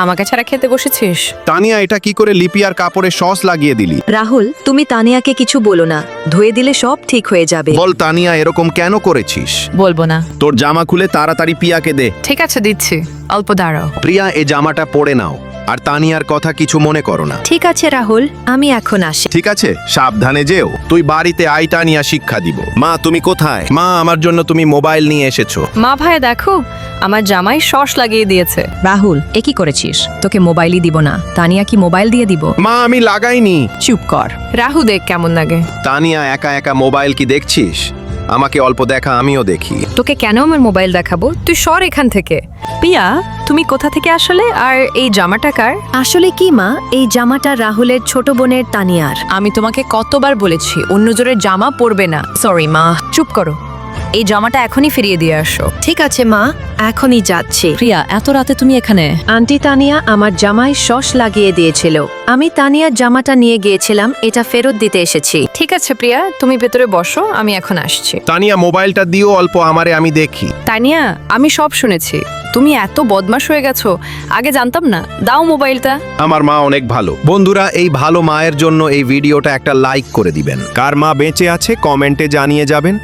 আমাকে ছাড়া খেতে বসেছিস? তানিয়া, এটা কি করে লিপিয়ার কাপড়ে সস লাগিয়ে দিলি? রাহুল, তুমি তানিয়াকে কিছু বলো না, ধুয়ে দিলে সব ঠিক হয়ে যাবে। বল তানিয়া, এরকম কেন করেছিস? বলবো না। তোর জামা খুলে তাড়াতাড়ি পিয়াকে দে। ঠিক আছে, দিচ্ছি, অল্প দাঁড়াও। প্রিয়া, এই জামাটা পরে নাও, আর তানিয়ার কথা কিছু মনে করো না। ঠিক আছে রাহুল, আমি এখন আসি। ঠিক আছে, সাবধানে যেও। তুই বাড়িতে আই, তানিয়া শিক্ষা দিব। মা, তুমি কোথায়? মা, আমার জন্য তুমি মোবাইল নিয়ে এসেছো। মা ভাই দেখো, আমার জামাই সস লাগিয়ে দিয়েছে। রাহুল, এ কি করেছিস? তোকে মোবাইলই দিব না, তানিয়া কি মোবাইল দিয়ে দিব? মা, আমি লাগাইনি। চুপ কর। রাহু দেখ কেমন লাগে। তানিয়া, একা একা মোবাইল কি দেখছিস? আমাকে অল্প দেখা, আমিও দেখি। তোকে কেন আমার মোবাইল দেখাবো? তুই সর এখান থেকে। পিয়া, তুমি কোথা থেকে আসলে? আর এই জামাটা কার? আসলে কি মা, এই জামাটা রাহুলের ছোট বোনের তানিয়ার। আমি তোমাকে কতবার বলেছি অন্য জোরের জামা পরবে না। সরি মা। চুপ করো, এই জামাটা এখনই ফিরিয়ে দিয়ে আসো। ঠিক আছে মা, এখনই যাচ্ছি। প্রিয়া, এত রাতে তুমি এখানে? আন্টি তানিয়া আমার জামায় সস লাগিয়ে দিয়েছিল, আমি তানিয়ার জামাটা নিয়ে গিয়েছিলাম, এটা ফেরত দিতে এসেছি। ঠিক আছে প্রিয়া, তুমি ভেতরে বসো, আমি এখন আসছি। তানিয়া, মোবাইলটা দিও অল্প আমারে, আমি দেখি। তানিয়া, আমি সব শুনেছি। তুমি এত বদমাশ হয়ে গেছো, আগে জানতাম না। দাও মোবাইলটা। আমার মা অনেক ভালো। বন্ধুরা, এই ভালো মায়ের জন্য এই ভিডিওটা একটা লাইক করে দিবেন। কার মা বেঁচে আছে কমেন্টে জানিয়ে যাবেন।